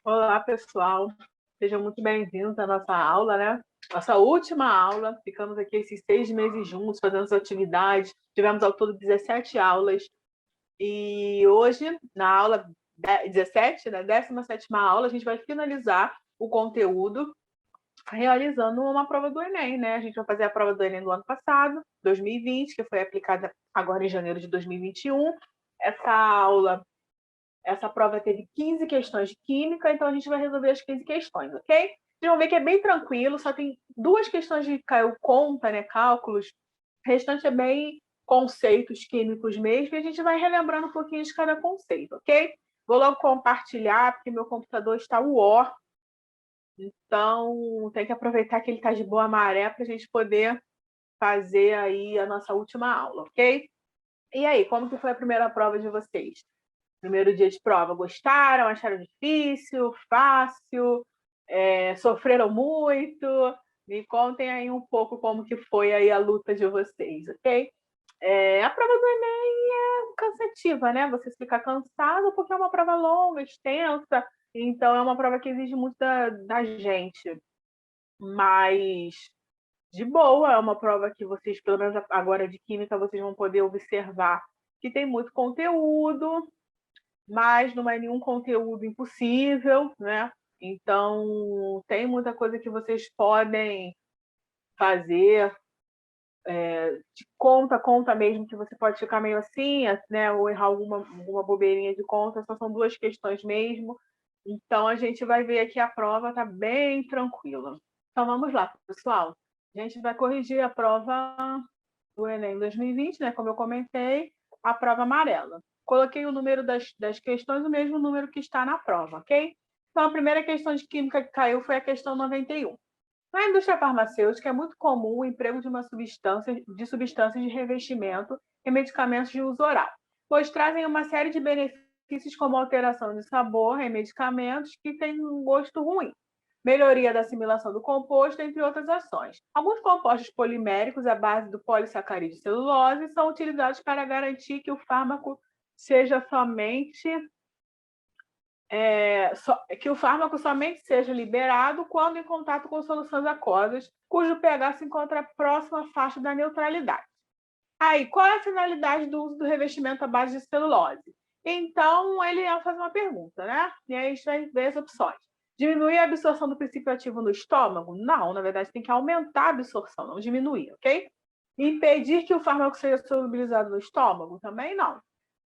Olá, pessoal. Sejam muito bem-vindos à nossa aula, né? Nossa última aula. Ficamos aqui esses 6 meses juntos, fazendo as atividades. Tivemos ao todo 17 aulas. E hoje, na aula 17, na 17ª aula, a gente vai finalizar o conteúdo realizando uma prova do Enem, né? A gente vai fazer a prova do Enem do ano passado, 2020, que foi aplicada agora em janeiro de 2021. Essa prova teve 15 questões de química, então a gente vai resolver as 15 questões, ok? Vocês vão ver que é bem tranquilo, só tem 2 questões de conta, né, cálculos. O restante é bem conceitos químicos mesmo, e a gente vai relembrando um pouquinho de cada conceito, ok? Vou logo compartilhar, porque meu computador está UO, então tem que aproveitar que ele está de boa maré para a gente poder fazer aí a nossa última aula, ok? E aí, como que foi a primeira prova de vocês? Primeiro dia de prova, gostaram? Acharam difícil? Fácil? Sofreram muito? Me contem aí um pouco como que foi aí a luta de vocês, ok? A prova do Enem é cansativa, né? Você fica cansado porque é uma prova longa, extensa, então é uma prova que exige muito da gente. Mas, de boa, é uma prova que vocês, pelo menos agora de química, vocês vão poder observar que tem muito conteúdo, mas não é nenhum conteúdo impossível, né? Então, tem muita coisa que vocês podem fazer, de conta mesmo, que você pode ficar meio assim, né? Ou errar alguma bobeirinha de conta, só são 2 questões mesmo. Então, a gente vai ver aqui a prova, tá bem tranquila. Então, vamos lá, pessoal. A gente vai corrigir a prova do Enem 2020, né? Como eu comentei, a prova amarela. Coloquei o número das questões, o mesmo número que está na prova, ok? Então, a primeira questão de química que caiu foi a questão 91. Na indústria farmacêutica, é muito comum o emprego de substâncias de revestimento em medicamentos de uso oral, pois trazem uma série de benefícios como alteração de sabor em medicamentos que têm um gosto ruim, melhoria da assimilação do composto, entre outras ações. Alguns compostos poliméricos à base do polissacarídeo de celulose são utilizados para garantir que o fármaco seja que o fármaco somente seja liberado quando em contato com soluções aquosas, cujo pH se encontra próximo à faixa da neutralidade. Aí, qual é a finalidade do uso do revestimento à base de celulose? Então, ele faz uma pergunta, né? E aí a gente vai ver as opções. Diminuir a absorção do princípio ativo no estômago? Não, na verdade, tem que aumentar a absorção, não diminuir, ok? Impedir que o fármaco seja solubilizado no estômago? Também não.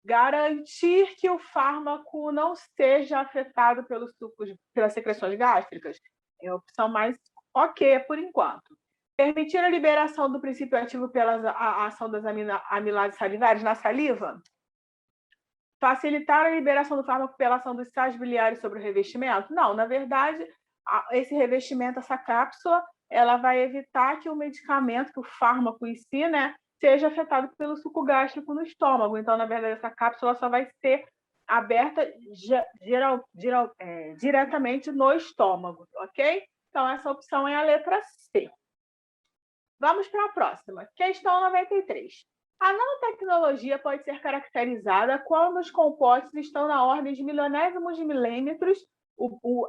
Garantir que o fármaco não seja afetado pelas secreções gástricas? É a opção mais ok por enquanto. Permitir a liberação do princípio ativo pela ação das amilases salivares na saliva? Facilitar a liberação do fármaco pela ação dos sais biliares sobre o revestimento? Não, na verdade, esse revestimento, essa cápsula, ela vai evitar que o medicamento, que o fármaco em si, né, seja afetado pelo suco gástrico no estômago. Então, na verdade, essa cápsula só vai ser aberta diretamente no estômago, ok? Então, essa opção é a letra C. Vamos para a próxima. Questão 93. A nanotecnologia pode ser caracterizada quando os compostos estão na ordem de milionésimos de milímetros.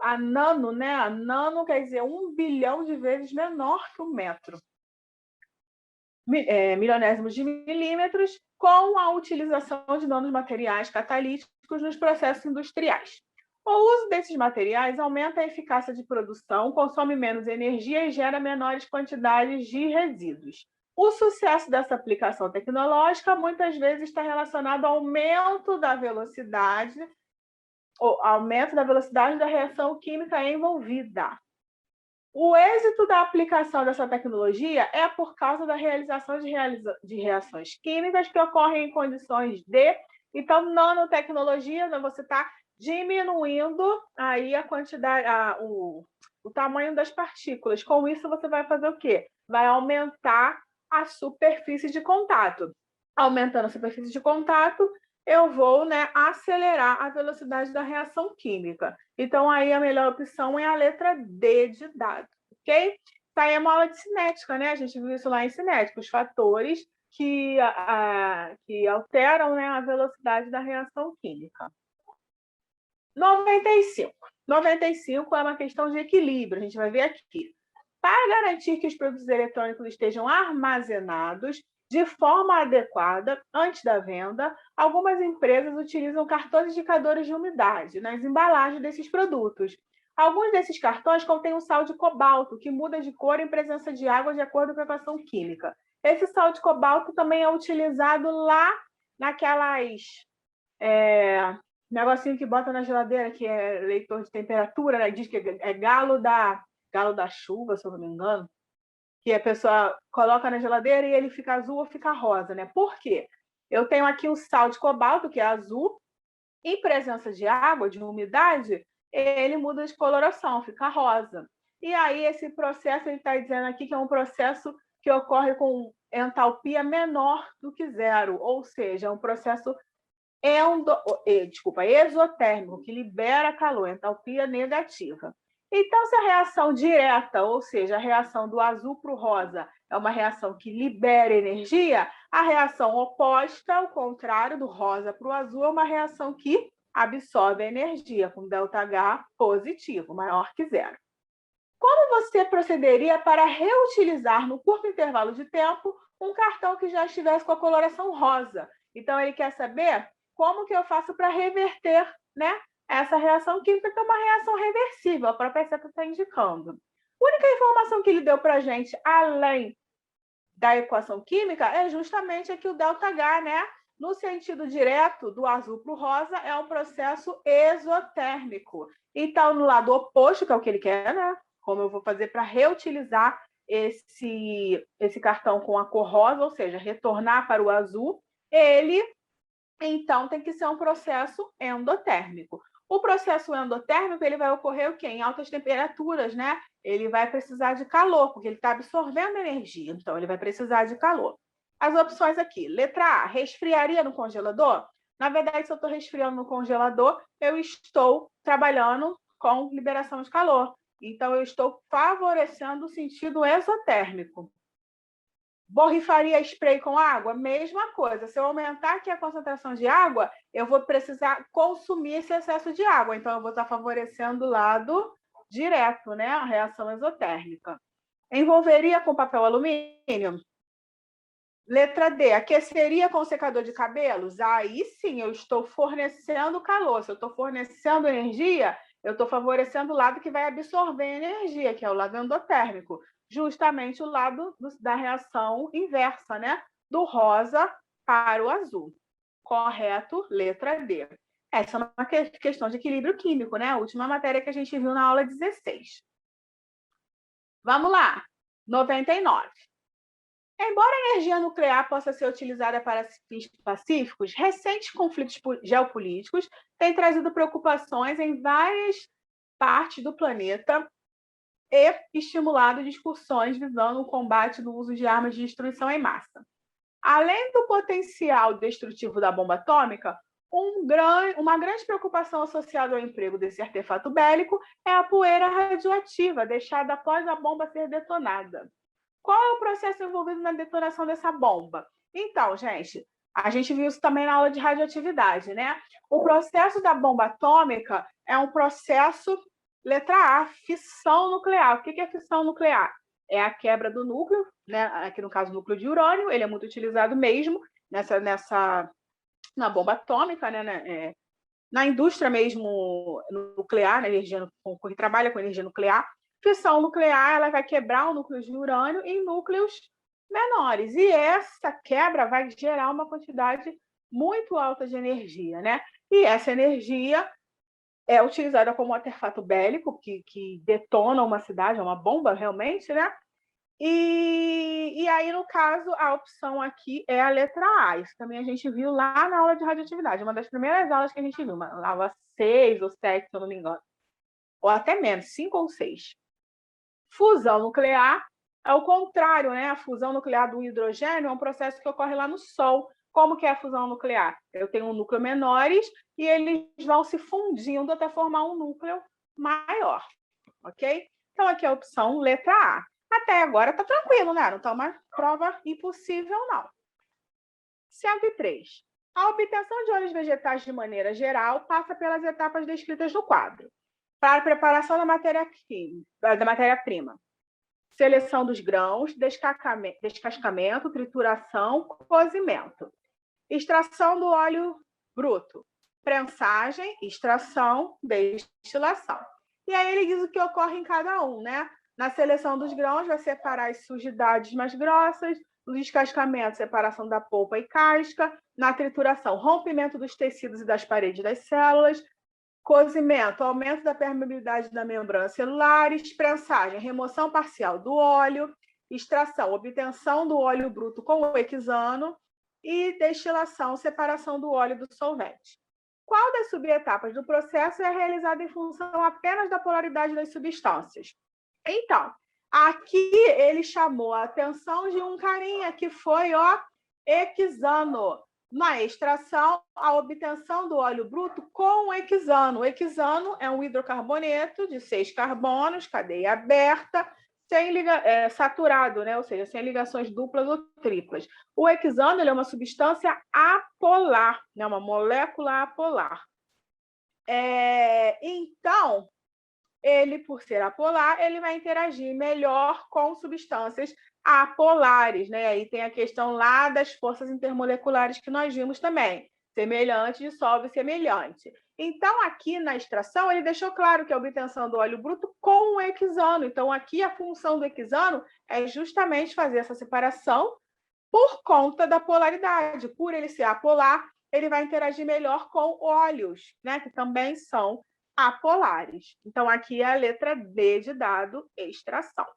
A nano, né? A nano quer dizer 1 bilhão de vezes menor que o metro. Milionésimos de milímetros, com a utilização de nanomateriais catalíticos nos processos industriais. O uso desses materiais aumenta a eficácia de produção, consome menos energia e gera menores quantidades de resíduos. O sucesso dessa aplicação tecnológica muitas vezes está relacionado ao aumento da velocidade da reação química envolvida. O êxito da aplicação dessa tecnologia é por causa da realização de reações químicas que ocorrem em condições de... Então, nanotecnologia, você está diminuindo aí a quantidade, o tamanho das partículas. Com isso, você vai fazer o quê? Vai aumentar a superfície de contato. Aumentando a superfície de contato, eu vou, né, acelerar a velocidade da reação química. Então, aí a melhor opção é a letra D de dado, ok? Isso aí é uma aula de cinética, né? A gente viu isso lá em cinética, os fatores que alteram, né, a velocidade da reação química. 95. 95 é uma questão de equilíbrio, a gente vai ver aqui. Para garantir que os produtos eletrônicos estejam armazenados de forma adequada antes da venda, algumas empresas utilizam cartões indicadores de umidade nas embalagens desses produtos. Alguns desses cartões contêm um sal de cobalto, que muda de cor em presença de água de acordo com a equação química. Esse sal de cobalto também é utilizado lá naquelas negocinho que bota na geladeira, que é leitor de temperatura, né? Diz que é galo da chuva, se eu não me engano, que a pessoa coloca na geladeira e ele fica azul ou fica rosa, né? Por quê? Eu tenho aqui o sal de cobalto, que é azul, em presença de água, de umidade, ele muda de coloração, fica rosa. E aí esse processo, ele está dizendo aqui que é um processo que ocorre com entalpia menor do que zero, ou seja, é um processo exotérmico, que libera calor, entalpia negativa. Então, se a reação direta, ou seja, a reação do azul para o rosa, é uma reação que libera energia, a reação oposta, ao contrário, do rosa para o azul, é uma reação que absorve a energia, com ΔH positivo, maior que zero. Como você procederia para reutilizar, no curto intervalo de tempo, um cartão que já estivesse com a coloração rosa? Então, ele quer saber como que eu faço para reverter, né, essa reação química, que é uma reação reversível, a própria receita está indicando. A única informação que ele deu para a gente, além da equação química, é justamente aqui o ΔH, né? No sentido direto, do azul para o rosa, é um processo exotérmico. Então, no lado oposto, que é o que ele quer, né? Como eu vou fazer para reutilizar esse cartão com a cor rosa, ou seja, retornar para o azul, ele, então, tem que ser um processo endotérmico. O processo endotérmico, ele vai ocorrer o quê? Em altas temperaturas, né? Ele vai precisar de calor, porque ele está absorvendo energia, então ele vai precisar de calor. As opções aqui, letra A, resfriaria no congelador? Na verdade, se eu estou resfriando no congelador, eu estou trabalhando com liberação de calor. Então, eu estou favorecendo o sentido exotérmico. Borrifaria spray com água? Mesma coisa. Se eu aumentar aqui a concentração de água, eu vou precisar consumir esse excesso de água. Então, eu vou estar favorecendo o lado direto, né? A reação exotérmica. Envolveria com papel alumínio? Letra D, aqueceria com secador de cabelos? Aí sim, eu estou fornecendo calor. Se eu estou fornecendo energia, eu estou favorecendo o lado que vai absorver energia, que é o lado endotérmico. Justamente o lado da reação inversa, né? Do rosa para o azul. Correto, letra D. Essa é uma questão de equilíbrio químico, né? A última matéria que a gente viu na aula 16. Vamos lá. 99. Embora a energia nuclear possa ser utilizada para fins pacíficos, recentes conflitos geopolíticos têm trazido preocupações em várias partes do planeta e estimulado discussões visando o combate do uso de armas de destruição em massa. Além do potencial destrutivo da bomba atômica, uma grande preocupação associada ao emprego desse artefato bélico é a poeira radioativa deixada após a bomba ser detonada. Qual é o processo envolvido na detonação dessa bomba? Então, gente, a gente viu isso também na aula de radioatividade, né? O processo da bomba atômica é um processo, letra A, fissão nuclear. O que é fissão nuclear? É a quebra do núcleo, né? Aqui no caso, o núcleo de urânio, ele é muito utilizado mesmo na bomba atômica, né? Na indústria mesmo nuclear, na energia, que trabalha com energia nuclear. Fissão nuclear, ela vai quebrar o núcleo de urânio em núcleos menores. E essa quebra vai gerar uma quantidade muito alta de energia, né? E essa energia é utilizada como artefato bélico, que detona uma cidade, é uma bomba realmente, né? E aí, no caso, a opção aqui é a letra A. Isso também a gente viu lá na aula de radioatividade, uma das primeiras aulas que a gente viu, uma aula 6 ou 7, se eu não me engano. Ou até menos, 5 ou 6. Fusão nuclear é o contrário, né? A fusão nuclear do hidrogênio é um processo que ocorre lá no Sol. Como que é a fusão nuclear? Eu tenho um núcleo menores e eles vão se fundindo até formar um núcleo maior, ok? Então, aqui é a opção letra A. Até agora está tranquilo, né? Não está uma prova impossível, não. 103. A obtenção de óleos vegetais de maneira geral passa pelas etapas descritas no quadro. Para a preparação da matéria-prima. Seleção dos grãos, descascamento, trituração, cozimento. Extração do óleo bruto. Prensagem, extração, destilação. E aí ele diz o que ocorre em cada um, né? Na seleção dos grãos, vai separar as sujidades mais grossas, no descascamento, separação da polpa e casca, na trituração, rompimento dos tecidos e das paredes das células, cozimento, aumento da permeabilidade da membrana celulares, prensagem, remoção parcial do óleo, extração, obtenção do óleo bruto com o hexano e destilação, separação do óleo do solvente. Qual das subetapas do processo é realizada em função apenas da polaridade das substâncias? Então, aqui ele chamou a atenção de um carinha que foi o hexano. Na extração, a obtenção do óleo bruto com o hexano. O hexano é um hidrocarboneto de 6 carbonos, cadeia aberta, saturado, né? Ou seja, sem ligações duplas ou triplas. O hexano é uma substância apolar, né? Uma molécula apolar. Então, ele, por ser apolar, ele vai interagir melhor com substâncias apolares, né? Aí tem a questão lá das forças intermoleculares que nós vimos também. Semelhante dissolve semelhante. Então, aqui na extração, ele deixou claro que a obtenção do óleo bruto com o hexano. Então, aqui a função do hexano é justamente fazer essa separação por conta da polaridade. Por ele ser apolar, ele vai interagir melhor com óleos, né? Que também são apolares. Então, aqui é a letra D de dado, extração.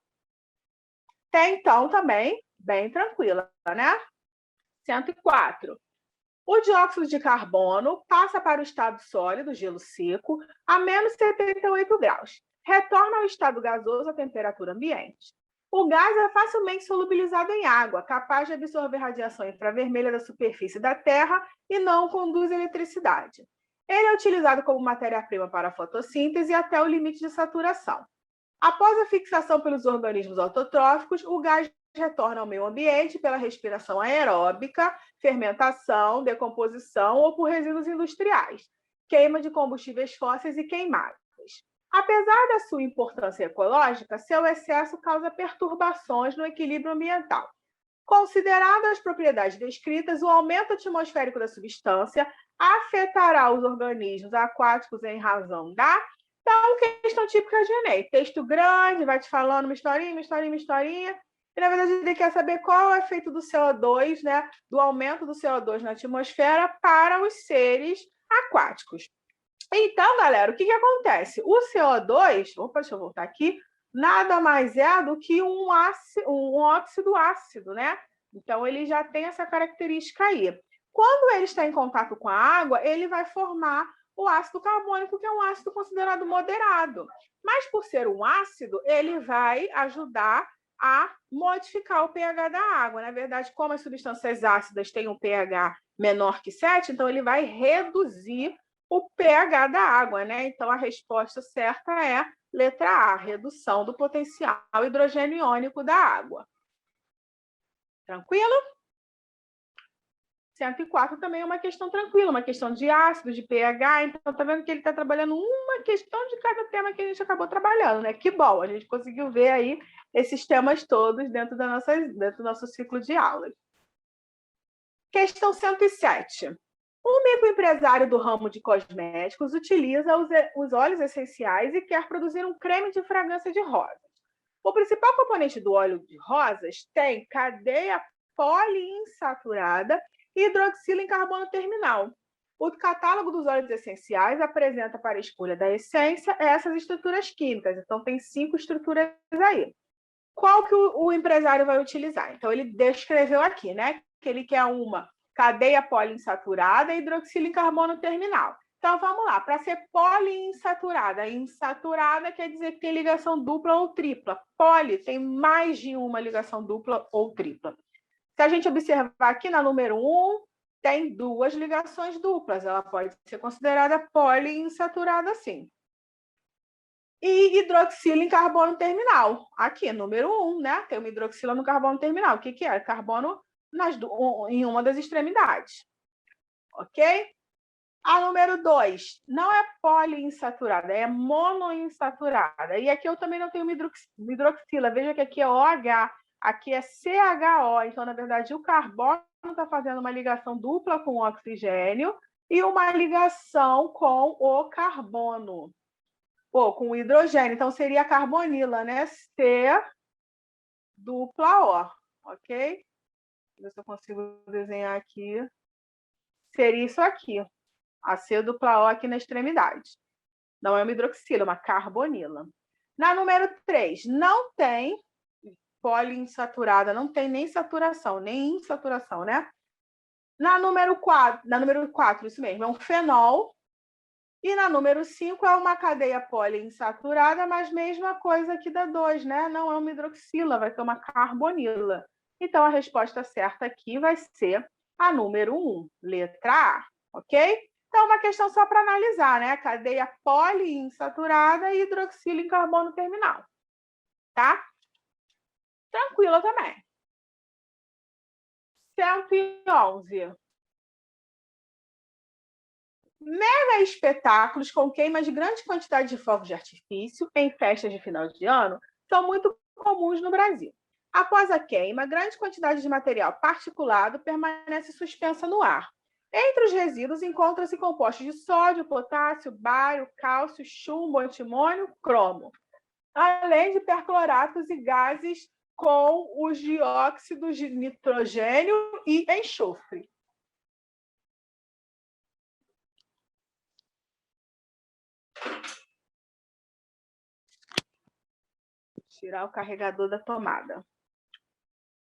Até então, também, bem tranquila, né? 104. O dióxido de carbono passa para o estado sólido, gelo seco, a menos 78 graus. Retorna ao estado gasoso à temperatura ambiente. O gás é facilmente solubilizado em água, capaz de absorver radiação infravermelha da superfície da Terra e não conduz eletricidade. Ele é utilizado como matéria-prima para a fotossíntese até o limite de saturação. Após a fixação pelos organismos autotróficos, o gás retorna ao meio ambiente pela respiração aeróbica, fermentação, decomposição ou por resíduos industriais, queima de combustíveis fósseis e queimadas. Apesar da sua importância ecológica, seu excesso causa perturbações no equilíbrio ambiental. Consideradas as propriedades descritas, o aumento atmosférico da substância afetará os organismos aquáticos em razão da... Então, questão típica de Enem. Texto grande, vai te falando uma historinha. E, na verdade, ele quer saber qual é o efeito do CO2, né? Do aumento do CO2 na atmosfera para os seres aquáticos. Então, galera, o que acontece? O CO2, deixa eu voltar aqui, nada mais é do que um óxido ácido, né? Então, ele já tem essa característica aí. Quando ele está em contato com a água, ele vai formar o ácido carbônico, que é um ácido considerado moderado. Mas, por ser um ácido, ele vai ajudar a modificar o pH da água. Na verdade, como as substâncias ácidas têm um pH menor que 7, então ele vai reduzir o pH da água, né? Então, a resposta certa é letra A, redução do potencial hidrogênio iônico da água. Tranquilo? 104 também é uma questão tranquila, uma questão de ácido, de pH, então tá vendo que ele está trabalhando uma questão de cada tema que a gente acabou trabalhando, né? Que bom, a gente conseguiu ver aí esses temas todos dentro do nosso ciclo de aulas. Questão 107. Um microempresário do ramo de cosméticos utiliza os óleos essenciais e quer produzir um creme de fragrância de rosas. O principal componente do óleo de rosas tem cadeia poliinsaturada e hidroxila em carbono terminal. O catálogo dos óleos essenciais apresenta para a escolha da essência essas estruturas químicas. Então, tem 5 estruturas aí. Qual que o empresário vai utilizar? Então, ele descreveu aqui, né? Que ele quer uma cadeia poliinsaturada e hidroxila em carbono terminal. Então, vamos lá. Para ser poliinsaturada, insaturada quer dizer que tem ligação dupla ou tripla. Poli tem mais de uma ligação dupla ou tripla. Se a gente observar aqui na número 1, tem 2 ligações duplas. Ela pode ser considerada poliinsaturada, sim. E hidroxila em carbono terminal. Aqui, número 1, né? Tem uma hidroxila no carbono terminal. O que é? Carbono em uma das extremidades. Ok? A número 2 não é poliinsaturada, é monoinsaturada. E aqui eu também não tenho uma hidroxila. Veja que aqui é OH, aqui é CHO. Então, na verdade, o carbono está fazendo uma ligação dupla com o oxigênio e uma ligação com o carbono. Ou com o hidrogênio. Então, seria a carbonila, né? C dupla O. Ok? Ver se eu consigo desenhar aqui. Seria isso aqui. A C dupla O aqui na extremidade. Não é uma hidroxila, é uma carbonila. Na número 3, não tem poliinsaturada, não tem nem saturação, nem insaturação, né? Na número 4, isso mesmo, é um fenol. E na número 5 é uma cadeia poliinsaturada, mas mesma coisa aqui da 2, né? Não é uma hidroxila, vai ser uma carbonila. Então, a resposta certa aqui vai ser a número 1, letra A, ok? Então, uma questão só para analisar, né? Cadeia poliinsaturada e hidroxila em carbono terminal, tá? Tranquila também. 111. Mega espetáculos com queimas de grande quantidade de fogos de artifício em festas de final de ano são muito comuns no Brasil. Após a queima, grande quantidade de material particulado permanece suspensa no ar. Entre os resíduos encontram-se compostos de sódio, potássio, bário, cálcio, chumbo, antimônio, cromo, além de percloratos e gases com os dióxidos de nitrogênio e enxofre. Tirar o carregador da tomada.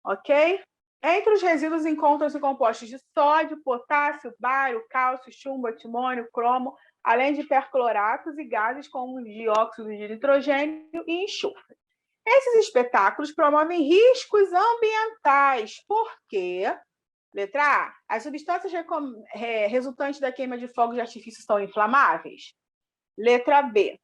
Ok? Entre os resíduos encontram-se compostos de sódio, potássio, bário, cálcio, chumbo, antimônio, cromo, além de percloratos e gases como dióxido de nitrogênio e enxofre. Esses espetáculos promovem riscos ambientais, porque, letra A, as substâncias resultantes da queima de fogos de artifício são inflamáveis. Letra B,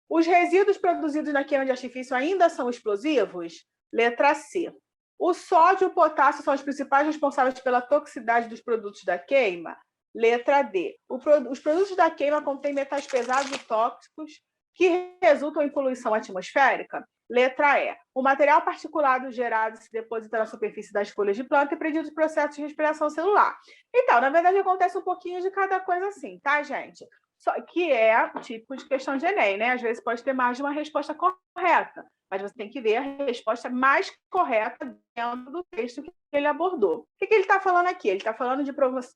os resíduos produzidos na queima de artifício ainda são explosivos? Letra C. O sódio e o potássio são os principais responsáveis pela toxicidade dos produtos da queima? Letra D. Os produtos da queima contêm metais pesados e tóxicos que resultam em poluição atmosférica? Letra E. O material particulado gerado se deposita na superfície das folhas de planta e prediz o processo de respiração celular. Então, na verdade, acontece um pouquinho de cada coisa assim, tá, gente? Que é típico de questão de Enem, né? Às vezes pode ter mais de uma resposta correta, mas você tem que ver a resposta mais correta dentro do texto que ele abordou. O que ele está falando aqui? Ele está falando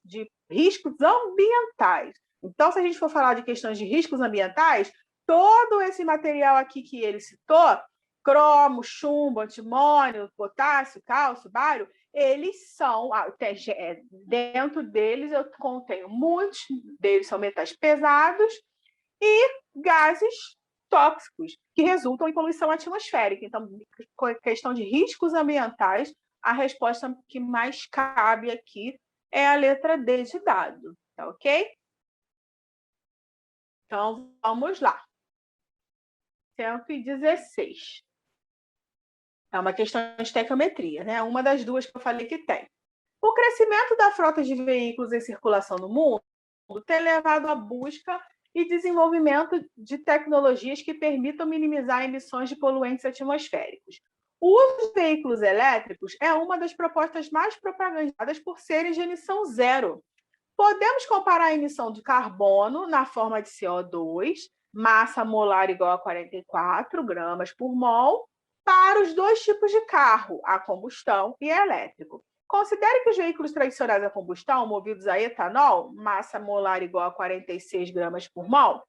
de riscos ambientais. Então, se a gente for falar de questões de riscos ambientais, todo esse material aqui que ele citou, cromo, chumbo, antimônio, potássio, cálcio, bário, eles são, dentro deles eu contenho muitos deles são metais pesados e gases tóxicos que resultam em poluição atmosférica. Então, questão de riscos ambientais, a resposta que mais cabe aqui é a letra D de dado, tá ok? Então, vamos lá. 116. É uma questão de estequiometria, né? Uma das duas que eu falei que tem. O crescimento da frota de veículos em circulação no mundo tem levado à busca e desenvolvimento de tecnologias que permitam minimizar emissões de poluentes atmosféricos. O uso de veículos elétricos é uma das propostas mais propagandadas por serem de emissão zero. Podemos comparar a emissão de carbono na forma de CO2, massa molar igual a 44 gramas por mol, para os dois tipos de carro, a combustão e elétrico. Considere que os veículos tradicionais a combustão, movidos a etanol, massa molar igual a 46 gramas por mol,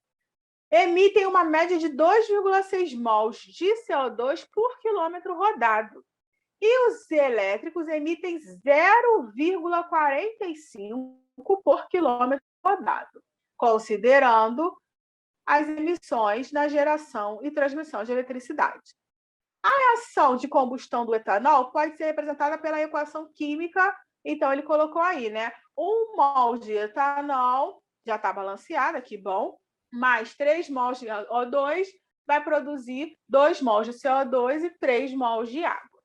emitem uma média de 2,6 mols de CO2 por quilômetro rodado. E os elétricos emitem 0,45 por quilômetro rodado, considerando as emissões na geração e transmissão de eletricidade. A reação de combustão do etanol pode ser representada pela equação química, então ele colocou aí, né? 1 mol de etanol, já está balanceada, que bom, mais 3 mols de O2, vai produzir 2 mols de CO2 e 3 mols de água.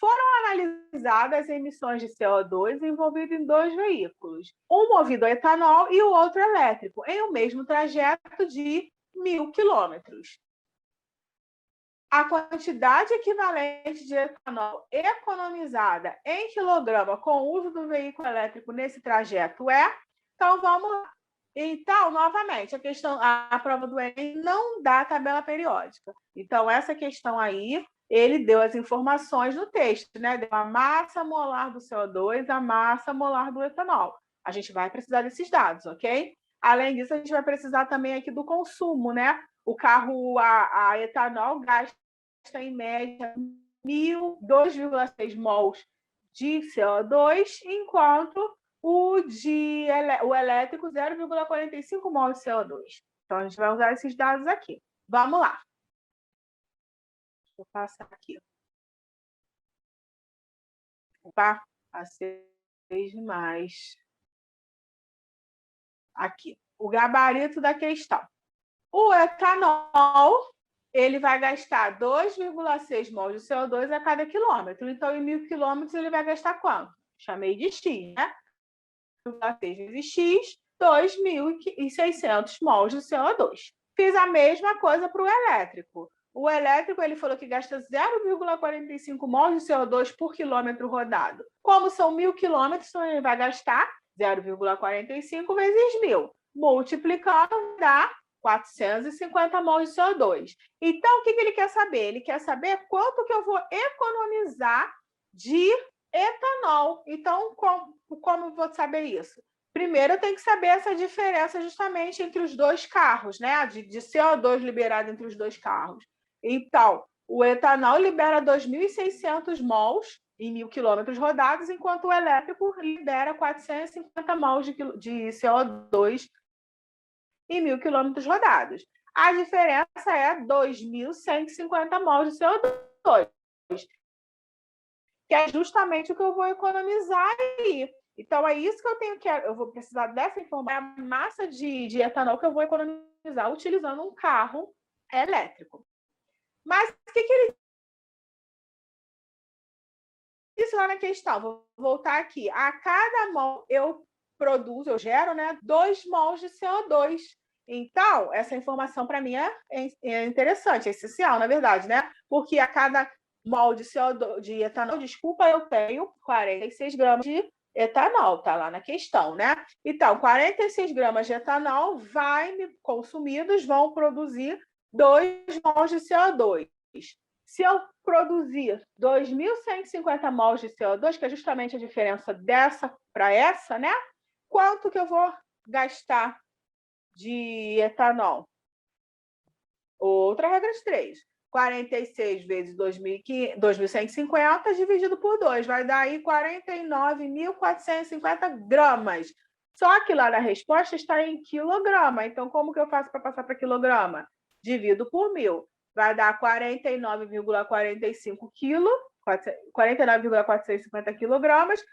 Foram analisadas as emissões de CO2 envolvidas em 2 veículos, um movido a etanol e o outro elétrico, em um mesmo trajeto de 1.000 quilômetros. A quantidade equivalente de etanol economizada em quilograma com o uso do veículo elétrico nesse trajeto é... Então, vamos lá. Então, novamente, a prova do Enem não dá tabela periódica. Então, essa questão aí, ele deu as informações no texto, né? Deu a massa molar do CO2, a massa molar do etanol. A gente vai precisar desses dados, ok? Além disso, a gente vai precisar também aqui do consumo, né? O carro a etanol gasta, em média, 2,6 mols de CO2, enquanto o elétrico, 0,45 mol de CO2. Então, a gente vai usar esses dados aqui. Vamos lá. Deixa eu passar aqui. Opa, passei demais. Aqui, o gabarito da questão. O etanol, ele vai gastar 2,6 mol de CO2 a cada quilômetro. Então, em 1.000 quilômetros, ele vai gastar quanto? Chamei de X, né? 2,6 vezes X, 2.600 mols de CO2. Fiz a mesma coisa para o elétrico. O elétrico, ele falou que gasta 0,45 mols de CO2 por quilômetro rodado. Como são 1.000 quilômetros, então ele vai gastar 0,45 vezes 1.000. Multiplicando, dá 450 mols de CO2. Então, o que ele quer saber? Ele quer saber quanto que eu vou economizar de etanol. Então, como eu vou saber isso? Primeiro, eu tenho que saber essa diferença justamente entre os dois carros, né? De CO2 liberado entre os dois carros. Então, o etanol libera 2.600 mols em 1.000 quilômetros rodados, enquanto o elétrico libera 450 mols de CO2 em 1.000 quilômetros rodados. A diferença é 2.150 mols de CO2, que é justamente o que eu vou economizar aí. Então, é isso que eu vou precisar dessa informação, a massa de etanol que eu vou economizar utilizando um carro elétrico. Mas o que ele disse lá na questão? Vou voltar aqui. A cada mol eu gero, né, 2 mols de CO2. Então, essa informação para mim é interessante, é essencial, na verdade, né? Porque a cada mol de CO2, de etanol, eu tenho 46 gramas de etanol, tá lá na questão, né? Então, 46 gramas de etanol consumidos vão produzir 2 mols de CO2. Se eu produzir 2.150 mols de CO2, que é justamente a diferença dessa para essa, né? Quanto que eu vou gastar de etanol? Outra regra de 3. 46 vezes 2.150 dividido por 2. Vai dar aí 49.450 gramas. Só que lá na resposta está em quilograma. Então, como que eu faço para passar para quilograma? Divido por 1.000. Vai dar 49,45 quilos, 49,450 quilogramas.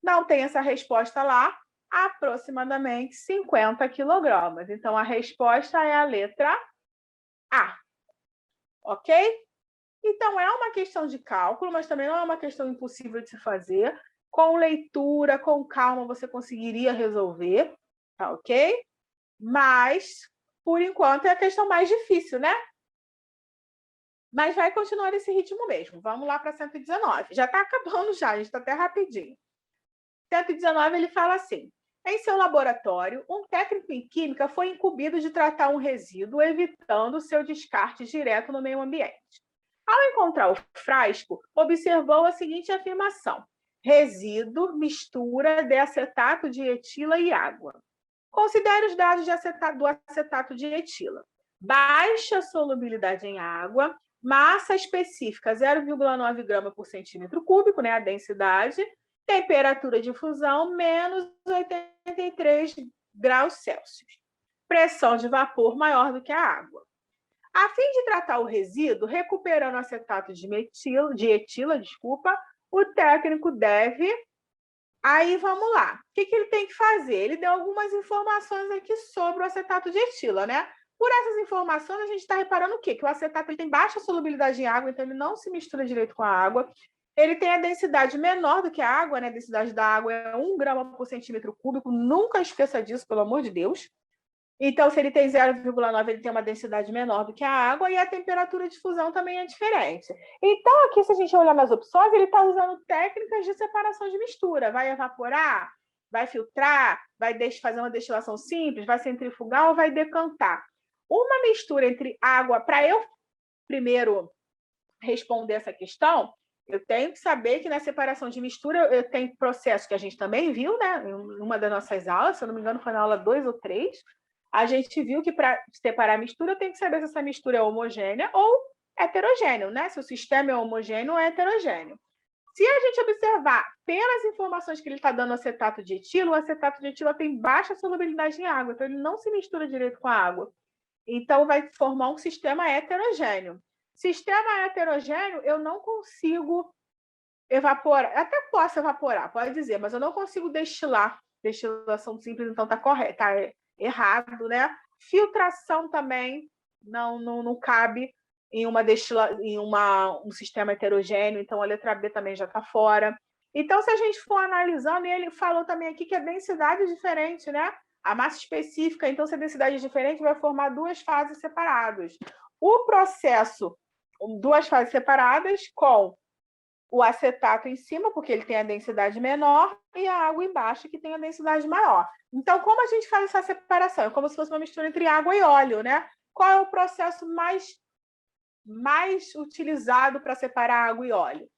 Não tem essa resposta lá. Aproximadamente 50 quilogramas. Então, a resposta é a letra A. Ok? Então, é uma questão de cálculo, mas também não é uma questão impossível de se fazer. Com leitura, com calma, você conseguiria resolver, tá ok? Mas, por enquanto, é a questão mais difícil, né? Mas vai continuar esse ritmo mesmo. Vamos lá para 119. Já está acabando já, a gente está até rapidinho. 119, ele fala assim: em seu laboratório, um técnico em química foi incumbido de tratar um resíduo, evitando seu descarte direto no meio ambiente. Ao encontrar o frasco, observou a seguinte afirmação: resíduo, mistura de acetato de etila e água. Considere os dados do acetato de etila. Baixa solubilidade em água, massa específica 0,9 grama por centímetro cúbico, né, a densidade, temperatura de fusão menos 83 graus Celsius. Pressão de vapor maior do que a água. A fim de tratar o resíduo, recuperando o acetato de etila, o técnico deve... Aí, vamos lá. O que ele tem que fazer? Ele deu algumas informações aqui sobre o acetato de etila, né? Por essas informações, a gente está reparando o quê? Que o acetato ele tem baixa solubilidade em água, então ele não se mistura direito com a água. Ele tem a densidade menor do que a água, né? A densidade da água é 1 grama por centímetro cúbico. Nunca esqueça disso, pelo amor de Deus. Então, se ele tem 0,9, ele tem uma densidade menor do que a água e a temperatura de fusão também é diferente. Então, aqui, se a gente olhar nas opções, ele está usando técnicas de separação de mistura. Vai evaporar, vai filtrar, vai fazer uma destilação simples, vai centrifugar ou vai decantar. Uma mistura entre água, para eu primeiro responder essa questão, eu tenho que saber que na separação de mistura eu tenho processo que a gente também viu, né? Em uma das nossas aulas, se eu não me engano, foi na aula 2 ou 3, a gente viu que para separar a mistura, eu tenho que saber se essa mistura é homogênea ou heterogênea, né? Se o sistema é homogêneo ou heterogêneo. Se a gente observar pelas informações que ele está dando acetato de etilo, o acetato de etilo tem baixa solubilidade em água, então ele não se mistura direito com a água. Então, vai formar um sistema heterogêneo. Sistema heterogêneo, eu não consigo evaporar. Até posso evaporar, pode dizer, mas eu não consigo destilar. Destilação simples, então, está correto, está errado, né? Filtração também não cabe em um sistema heterogêneo, então a letra B também já está fora. Então, se a gente for analisando, e ele falou também aqui que a densidade é diferente, né? A massa específica, então, se a densidade é diferente, vai formar duas fases separadas. O processo, duas fases separadas com o acetato em cima, porque ele tem a densidade menor, e a água embaixo, que tem a densidade maior. Então, como a gente faz essa separação? É como se fosse uma mistura entre água e óleo, né? Qual é o processo mais utilizado para separar água e óleo?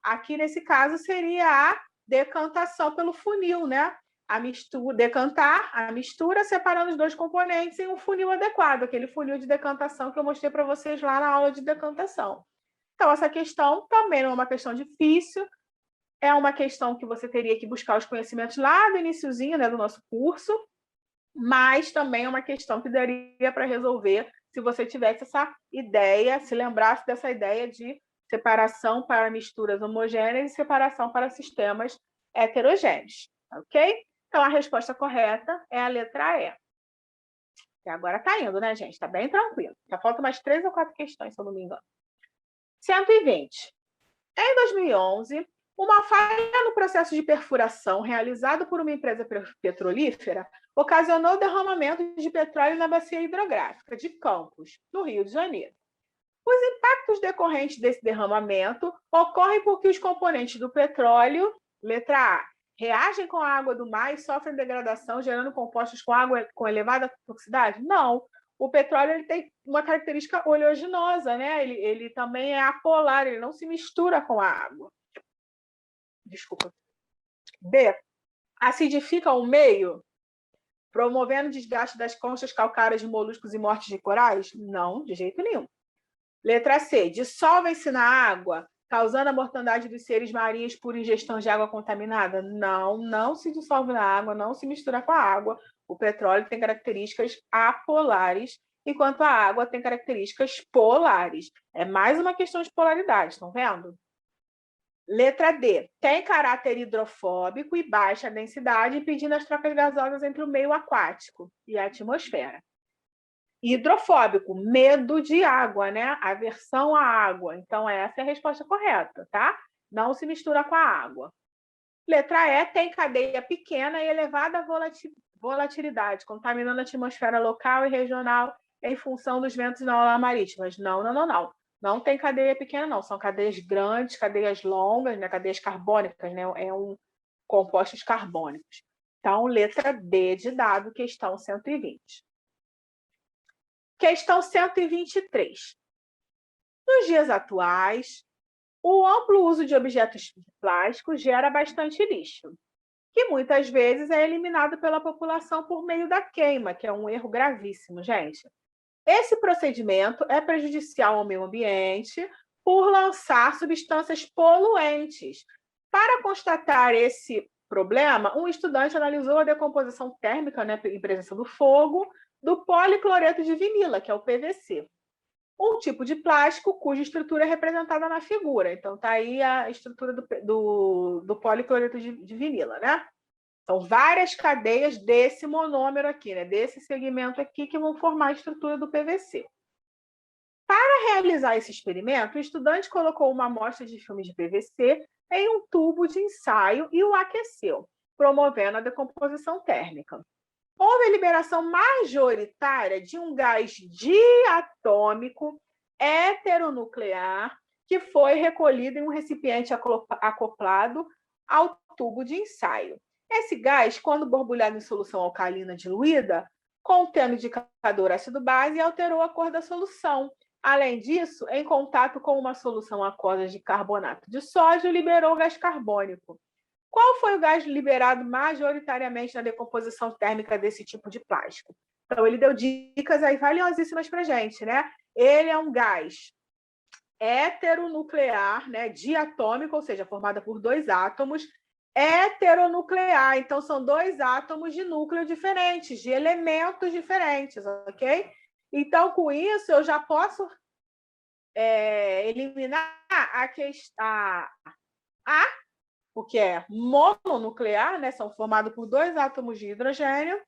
Aqui, nesse caso, seria a decantação pelo funil, né? Decantar a mistura, separando os dois componentes em um funil adequado, aquele funil de decantação que eu mostrei para vocês lá na aula de decantação. Então, essa questão também não é uma questão difícil, é uma questão que você teria que buscar os conhecimentos lá do iniciozinho, né, do nosso curso, mas também é uma questão que daria para resolver se você tivesse essa ideia, se lembrasse dessa ideia de separação para misturas homogêneas e separação para sistemas heterogêneos, ok? Então, a resposta correta é a letra E. E agora está indo, né, gente? Está bem tranquilo. Já faltam mais 3 ou 4 questões, se eu não me engano. 120. Em 2011, uma falha no processo de perfuração realizado por uma empresa petrolífera ocasionou o derramamento de petróleo na bacia hidrográfica de Campos, no Rio de Janeiro. Os impactos decorrentes desse derramamento ocorrem porque os componentes do petróleo, letra A, reagem com a água do mar e sofrem degradação, gerando compostos com água com elevada toxicidade? Não. O petróleo ele tem uma característica oleaginosa, né? Ele também é apolar, ele não se mistura com a água. Desculpa. B, acidifica o meio, promovendo desgaste das conchas calcárias de moluscos e mortes de corais? Não, de jeito nenhum. Letra C, dissolvem-se na água, causando a mortandade dos seres marinhos por ingestão de água contaminada? Não, não se dissolve na água, não se mistura com a água. O petróleo tem características apolares, enquanto a água tem características polares. É mais uma questão de polaridade, estão vendo? Letra D, tem caráter hidrofóbico e baixa densidade, impedindo as trocas gasosas entre o meio aquático e a atmosfera. Hidrofóbico, medo de água, né? Aversão à água. Então, essa é a resposta correta, tá? Não se mistura com a água. Letra E, tem cadeia pequena e elevada volatilidade, contaminando a atmosfera local e regional em função dos ventos na aula marítima. Não. Não tem cadeia pequena, não. São cadeias grandes, cadeias longas, né? Cadeias carbônicas, né? Compostos carbônicos. Então, letra D de dado, questão 120. Questão 123. Nos dias atuais, o amplo uso de objetos de plástico gera bastante lixo, que muitas vezes é eliminado pela população por meio da queima, que é um erro gravíssimo, gente. Esse procedimento é prejudicial ao meio ambiente por lançar substâncias poluentes. Para constatar esse problema, um estudante analisou a decomposição térmica, né, em presença do fogo, do policloreto de vinila, que é o PVC. Um tipo de plástico cuja estrutura é representada na figura. Então, está aí a estrutura do policloreto de vinila, né? São várias cadeias desse monômero aqui, né? Desse segmento aqui, que vão formar a estrutura do PVC. Para realizar esse experimento, o estudante colocou uma amostra de filme de PVC em um tubo de ensaio e o aqueceu, promovendo a decomposição térmica. Houve a liberação majoritária de um gás diatômico heteronuclear que foi recolhido em um recipiente acoplado ao tubo de ensaio. Esse gás, quando borbulhado em solução alcalina diluída, contendo indicador ácido-base, alterou a cor da solução. Além disso, em contato com uma solução aquosa de carbonato de sódio, liberou gás carbônico. Qual foi o gás liberado majoritariamente na decomposição térmica desse tipo de plástico? Então, ele deu dicas aí valiosíssimas para a gente, né? Ele é um gás heteronuclear, né? Diatômico, ou seja, formado por 2 átomos, heteronuclear. Então, são 2 átomos de núcleo diferentes, de elementos diferentes, ok? Então, com isso, eu já posso eliminar o que é mononuclear, né? São formados por 2 átomos de hidrogênio.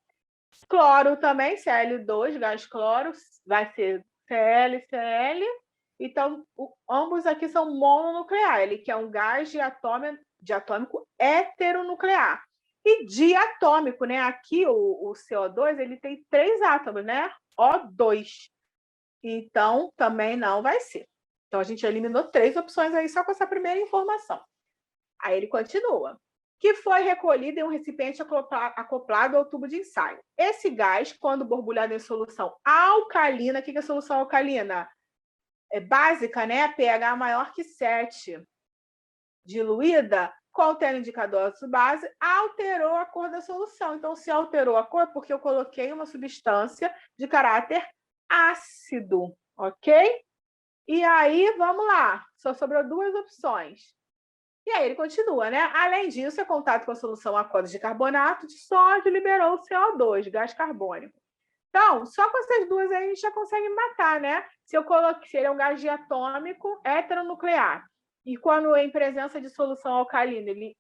Cloro também, Cl2, gás cloro, vai ser Cl, Cl. Então, ambos aqui são mononuclear. Ele que é um gás diatômico heteronuclear. E diatômico, né? Aqui o CO2 ele tem 3 átomos, né? O2. Então, também não vai ser. Então, a gente eliminou 3 opções aí só com essa primeira informação. Aí ele continua. Que foi recolhido em um recipiente acoplado ao tubo de ensaio. Esse gás, quando borbulhado em solução alcalina, o que é solução alcalina? É básica, né? pH maior que 7. Diluída, contendo indicador de base, alterou a cor da solução. Então, se alterou a cor, porque eu coloquei uma substância de caráter ácido, ok? E aí, vamos lá. Só sobrou 2 opções. E aí ele continua, né? Além disso, em contato com a solução aquosa de carbonato de sódio, liberou o CO2, gás carbônico. Então, só com essas 2 aí a gente já consegue matar, né? Se ele é um gás diatômico heteronuclear, e quando em presença de solução alcalina, ele,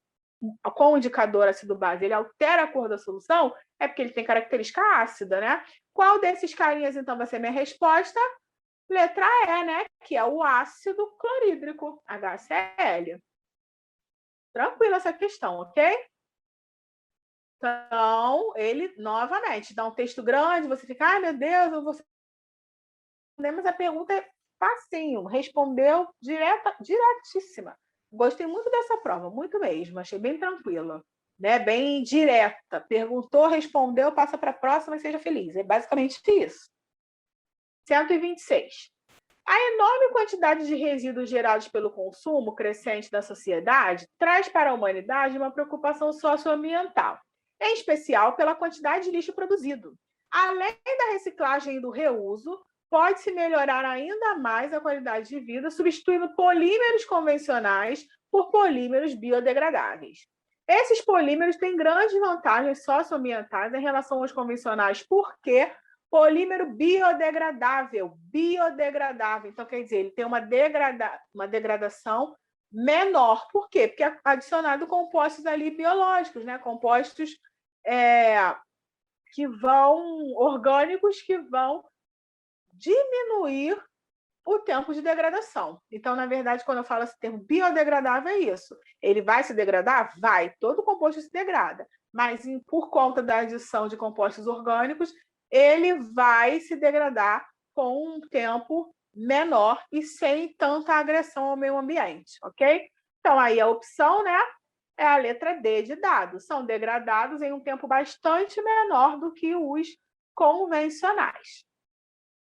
com o indicador ácido-base, ele altera a cor da solução, é porque ele tem característica ácida, né? Qual desses carinhas, então, vai ser minha resposta? Letra E, né? Que é o ácido clorídrico, HCl. Tranquila essa questão, ok? Então, ele, novamente, dá um texto grande, você fica, ai, meu Deus, eu vou responder, mas a pergunta é facinho, respondeu diretíssima. Gostei muito dessa prova, muito mesmo, achei bem tranquila, né? Bem direta. Perguntou, respondeu, passa para a próxima e seja feliz. É basicamente isso. 126. A enorme quantidade de resíduos gerados pelo consumo crescente da sociedade traz para a humanidade uma preocupação socioambiental, em especial pela quantidade de lixo produzido. Além da reciclagem e do reuso, pode-se melhorar ainda mais a qualidade de vida, substituindo polímeros convencionais por polímeros biodegradáveis. Esses polímeros têm grandes vantagens socioambientais em relação aos convencionais, porque polímero biodegradável. Então, quer dizer, ele tem uma degradação menor. Por quê? Porque é adicionado compostos ali biológicos, né? Compostos orgânicos que vão diminuir o tempo de degradação. Então, na verdade, quando eu falo esse termo biodegradável, é isso. Ele vai se degradar? Vai. Todo composto se degrada. Mas, por conta da adição de compostos orgânicos, ele vai se degradar com um tempo menor e sem tanta agressão ao meio ambiente, ok? Então, aí a opção, né, é a letra D de dados. São degradados em um tempo bastante menor do que os convencionais.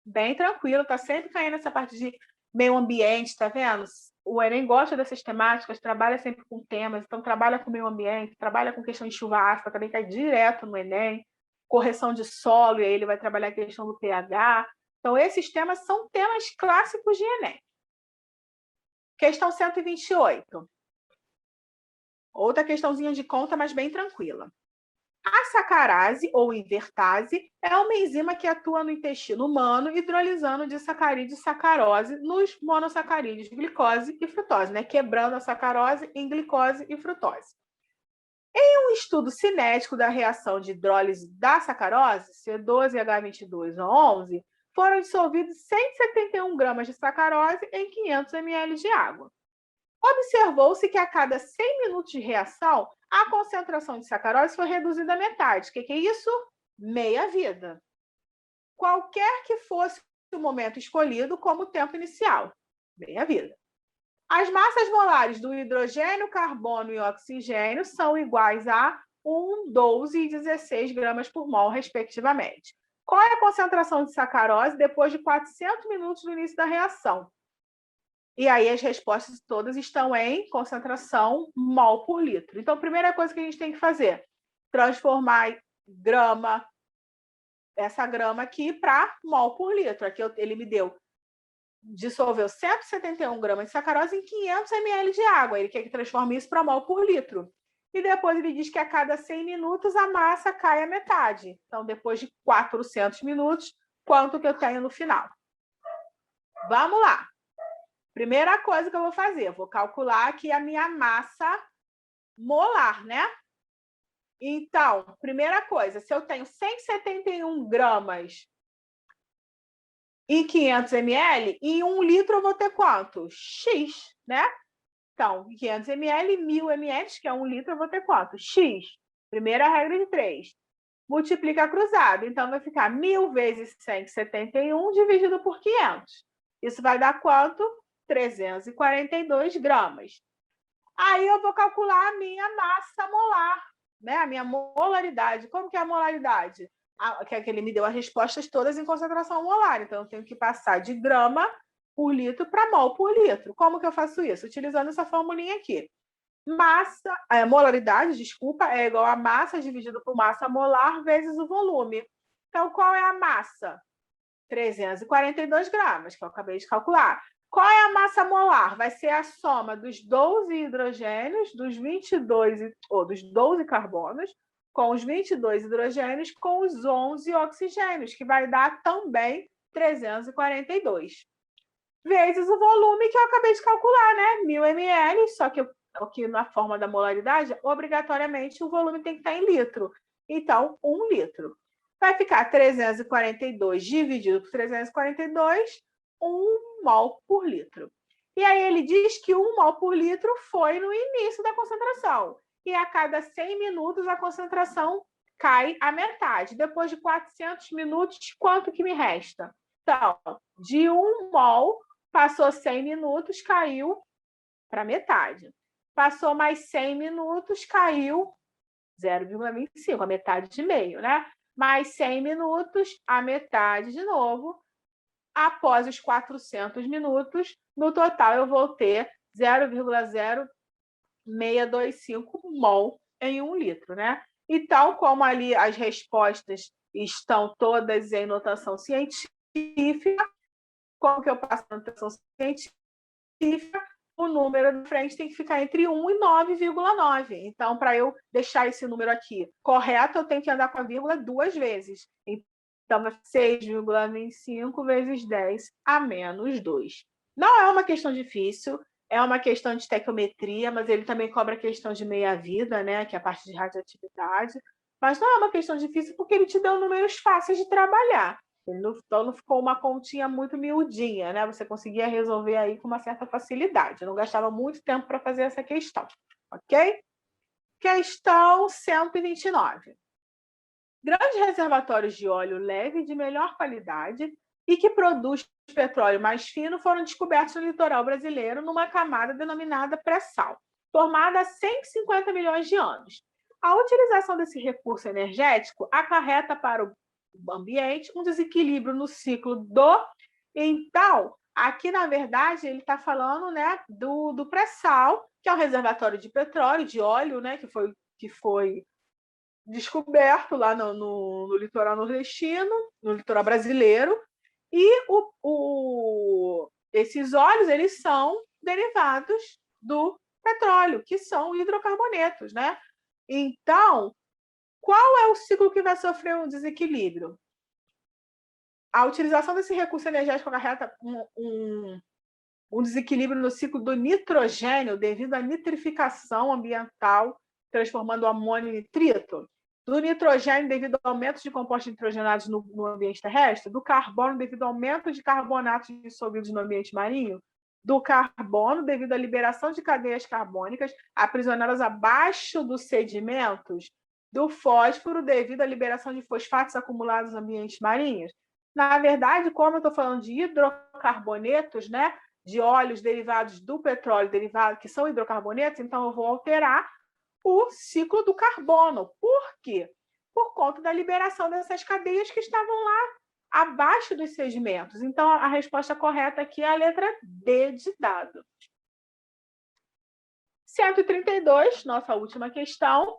Bem tranquilo, tá sempre caindo essa parte de meio ambiente, tá vendo? O Enem gosta dessas temáticas, trabalha sempre com temas, então trabalha com meio ambiente, trabalha com questão de chuva ácida, também cai direto no Enem, correção de solo, e aí ele vai trabalhar a questão do pH. Então, esses temas são temas clássicos de Enem. Questão 128. Outra questãozinha de conta, mas bem tranquila. A sacarase, ou invertase, é uma enzima que atua no intestino humano, hidrolisando de sacarídeo e sacarose nos monossacarídeos, glicose e frutose, né? Quebrando a sacarose em glicose e frutose. Um estudo cinético da reação de hidrólise da sacarose, C12H22O11, foram dissolvidos 171 gramas de sacarose em 500 ml de água. Observou-se que a cada 100 minutos de reação, a concentração de sacarose foi reduzida à metade. O que é isso? Meia-vida. Qualquer que fosse o momento escolhido como tempo inicial. Meia-vida. As massas molares do hidrogênio, carbono e oxigênio são iguais a 1, 12 e 16 gramas por mol, respectivamente. Qual é a concentração de sacarose depois de 400 minutos do início da reação? E aí as respostas todas estão em concentração mol por litro. Então, a primeira coisa que a gente tem que fazer, transformar grama, essa grama aqui, para mol por litro. Aqui ele me dissolveu 171 gramas de sacarose em 500 ml de água. Ele quer que transforme isso para mol por litro. E depois ele diz que a cada 100 minutos a massa cai à metade. Então, depois de 400 minutos, quanto que eu tenho no final? Vamos lá. Primeira coisa que eu vou fazer, eu vou calcular aqui a minha massa molar, né? Então, primeira coisa, se eu tenho 171 gramas em 500 ml, em 1 litro eu vou ter quanto? X, né? Então, 500 ml, 1.000 ml, que é 1 litro, eu vou ter quanto? X. Primeira regra de 3. Multiplica cruzado. Então, vai ficar 1.000 vezes 171 dividido por 500. Isso vai dar quanto? 342 gramas. Aí eu vou calcular a minha massa molar, né? A minha molaridade. Como que é a molaridade? Que ele me deu as respostas todas em concentração molar. Então, eu tenho que passar de grama por litro para mol por litro. Como que eu faço isso? Utilizando essa formulinha aqui. Molaridade, desculpa, é igual a massa dividido por massa molar vezes o volume. Então, qual é a massa? 342 gramas, que eu acabei de calcular. Qual é a massa molar? Vai ser a soma dos 12 hidrogênios, dos 12 carbonos, com os 22 hidrogênios, com os 11 oxigênios, que vai dar também 342. Vezes o volume que eu acabei de calcular, né? 1.000 ml, só que aqui na forma da molaridade, obrigatoriamente o volume tem que estar em litro. Então, 1 litro. Vai ficar 342 dividido por 342, 1 mol por litro. E aí ele diz que 1 mol por litro foi no início da concentração. E a cada 100 minutos a concentração cai à metade. Depois de 400 minutos, quanto que me resta? Então, de 1 mol, passou 100 minutos, caiu para metade. Passou mais 100 minutos, caiu 0,25, a metade de meio, né? Mais 100 minutos, a metade de novo. Após os 400 minutos, no total eu vou ter 0,0625 mol em 1 litro, né? Então, como ali as respostas estão todas em notação científica, como que eu passo a notação científica? O número de frente tem que ficar entre 1 e 9,9. Então, para eu deixar esse número aqui correto, eu tenho que andar com a vírgula 2 vezes. Então, vai 6,25 vezes 10 a menos 2. Não é uma questão difícil, é uma questão de estequiometria, mas ele também cobra a questão de meia-vida, né, que é a parte de radioatividade. Mas não é uma questão difícil porque ele te deu números fáceis de trabalhar. Então, não ficou uma continha muito miudinha, né? Você conseguia resolver aí com uma certa facilidade. Eu não gastava muito tempo para fazer essa questão, ok? Questão 129. Grandes reservatórios de óleo leve de melhor qualidade e que produz petróleo mais fino foram descobertos no litoral brasileiro numa camada denominada pré-sal, formada há 150 milhões de anos. A utilização desse recurso energético acarreta para o ambiente um desequilíbrio no ciclo do... Então, aqui, na verdade, ele está falando, né, do pré-sal, que é um reservatório de petróleo, de óleo, né, que foi descoberto lá no litoral nordestino, no litoral brasileiro, e esses óleos eles são derivados do petróleo, que são hidrocarbonetos, né? Então, qual é o ciclo que vai sofrer um desequilíbrio? A utilização desse recurso energético acarreta um desequilíbrio no ciclo do nitrogênio devido à nitrificação ambiental transformando o amônio em nitrito, do nitrogênio devido ao aumento de compostos nitrogenados no ambiente terrestre, do carbono devido ao aumento de carbonatos dissolvidos no ambiente marinho, do carbono devido à liberação de cadeias carbônicas aprisionadas abaixo dos sedimentos, do fósforo devido à liberação de fosfatos acumulados nos ambientes marinhos. Na verdade, como eu estou falando de hidrocarbonetos, né, de óleos derivados do petróleo, que são hidrocarbonetos, então eu vou alterar o ciclo do carbono. Por quê? Por conta da liberação dessas cadeias que estavam lá abaixo dos sedimentos. Então, a resposta correta aqui é a letra D de dado. 132, nossa última questão.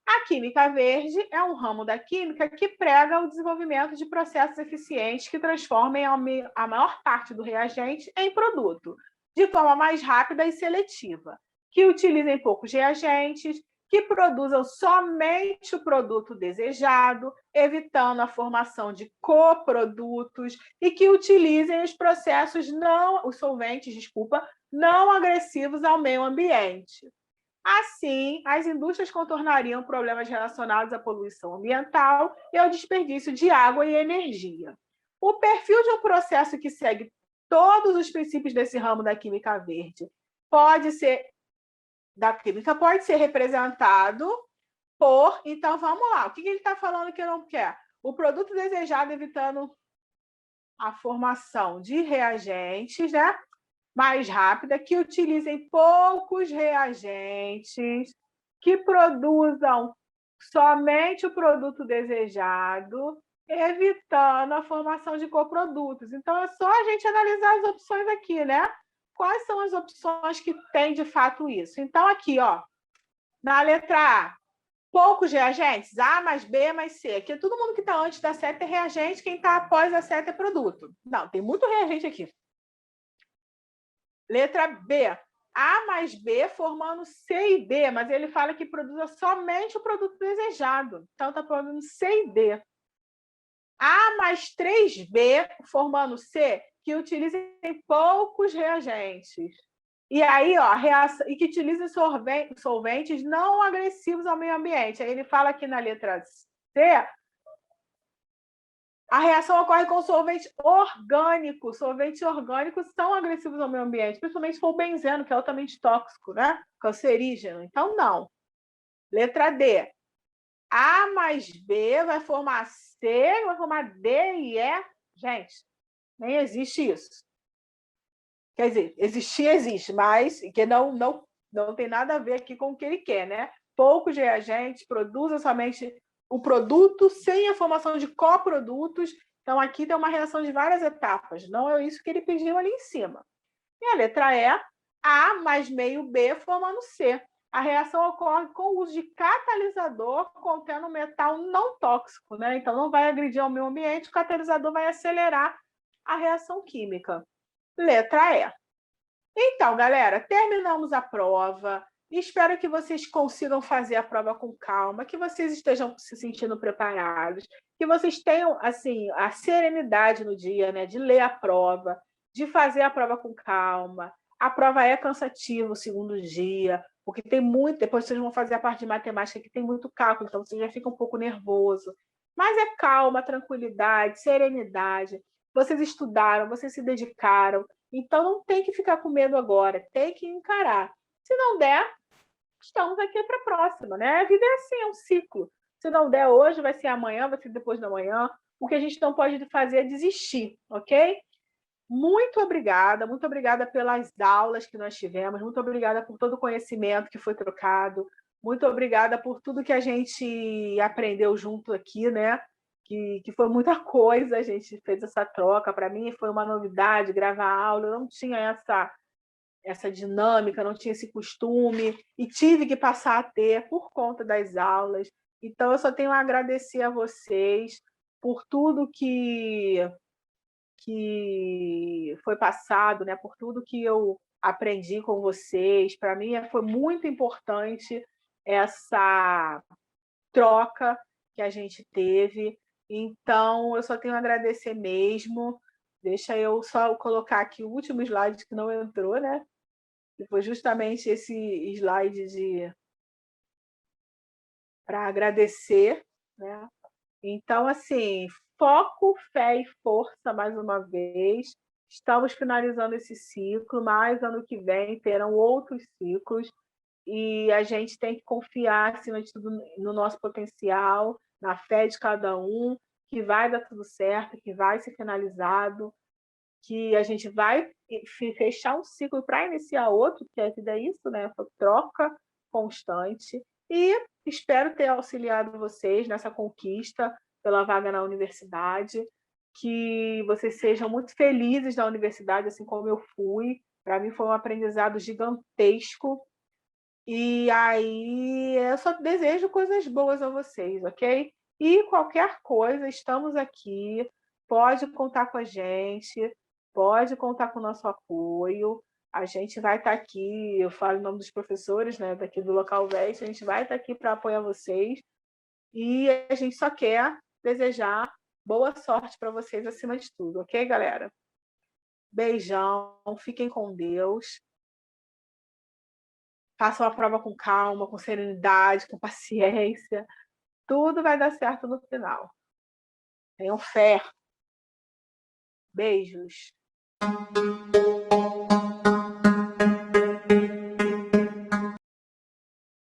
A química verde é um ramo da química que prega o desenvolvimento de processos eficientes que transformem a maior parte do reagente em produto, de forma mais rápida e seletiva, que utilizem poucos reagentes, que produzam somente o produto desejado, evitando a formação de coprodutos e que utilizem os solventes, não agressivos ao meio ambiente. Assim, as indústrias contornariam problemas relacionados à poluição ambiental e ao desperdício de água e energia. O perfil de um processo que segue todos os princípios desse ramo da química verde pode ser representado por... Então, vamos lá. O que ele está falando que não quer? O produto desejado evitando a formação de reagentes, né? Mais rápida, que utilizem poucos reagentes, que produzam somente o produto desejado, evitando a formação de coprodutos. Então, é só a gente analisar as opções aqui, né? Quais são as opções que têm, de fato, isso? Então, aqui, ó, na letra A, poucos reagentes, A mais B mais C. Aqui, todo mundo que está antes da seta é reagente, quem está após a seta é produto. Não, tem muito reagente aqui. Letra B, A mais B formando C e D, mas ele fala que produza somente o produto desejado. Então, está produzindo C e D. A mais 3B formando C, que utilizem poucos reagentes. E aí, ó, e que utilizem solventes não agressivos ao meio ambiente. Aí ele fala aqui na letra C, a reação ocorre com solventes orgânicos. Solventes orgânicos são agressivos ao meio ambiente, principalmente se for o benzeno, que é altamente tóxico, né? Cancerígeno. Então, não. Letra D. A mais B vai formar C, vai formar D e E. Gente, nem existe isso. Quer dizer, existir existe, mas que não tem nada a ver aqui com o que ele quer, né? Poucos reagentes, produzem somente o produto sem a formação de coprodutos. Então, aqui tem uma reação de várias etapas. Não é isso que ele pediu ali em cima. E a letra E, A mais meio B formando C. A reação ocorre com o uso de catalisador contendo metal não tóxico, né? Então, não vai agredir ao meio ambiente, o catalisador vai acelerar a reação química. Letra E. Então, galera, terminamos a prova. Espero que vocês consigam fazer a prova com calma, que vocês estejam se sentindo preparados, que vocês tenham assim a serenidade no dia, né, de ler a prova, de fazer a prova com calma. A prova é cansativa o segundo dia, porque tem muito, depois vocês vão fazer a parte de matemática que tem muito cálculo, então você já fica um pouco nervoso. Mas é calma, tranquilidade, serenidade. Vocês estudaram, vocês se dedicaram, então não tem que ficar com medo agora, tem que encarar. Se não der, estamos aqui para a próxima, né? A vida é assim, é um ciclo. Se não der hoje, vai ser amanhã, vai ser depois da manhã. O que a gente não pode fazer é desistir, ok? Muito obrigada pelas aulas que nós tivemos, muito obrigada por todo o conhecimento que foi trocado, muito obrigada por tudo que a gente aprendeu junto aqui, né? Que foi muita coisa, a gente fez essa troca. Para mim foi uma novidade gravar aula, eu não tinha essa dinâmica, não tinha esse costume, e tive que passar a ter por conta das aulas. Então, eu só tenho a agradecer a vocês por tudo que foi passado, né? Por tudo que eu aprendi com vocês. Para mim, foi muito importante essa troca que a gente teve. Então, eu só tenho a agradecer mesmo. Deixa eu só colocar aqui o último slide que não entrou, né? Que foi justamente esse slide para agradecer, né? Então, assim, foco, fé e força mais uma vez. Estamos finalizando esse ciclo, mas ano que vem terão outros ciclos e a gente tem que confiar, acima de tudo, no nosso potencial, na fé de cada um, que vai dar tudo certo, que vai ser finalizado, que a gente vai fechar um ciclo para iniciar outro, que a vida é isso, né? Essa troca constante. E espero ter auxiliado vocês nessa conquista pela vaga na universidade, que vocês sejam muito felizes na universidade, assim como eu fui. Para mim foi um aprendizado gigantesco. E aí eu só desejo coisas boas a vocês, ok? E qualquer coisa, estamos aqui. Pode contar com a gente, pode contar com o nosso apoio. A gente vai estar aqui, eu falo em nome dos professores, né, daqui do Local Veste, a gente vai estar aqui para apoiar vocês. E a gente só quer desejar boa sorte para vocês acima de tudo, ok, galera? Beijão, fiquem com Deus. Façam a prova com calma, com serenidade, com paciência. Tudo vai dar certo no final. Tenham fé. Beijos.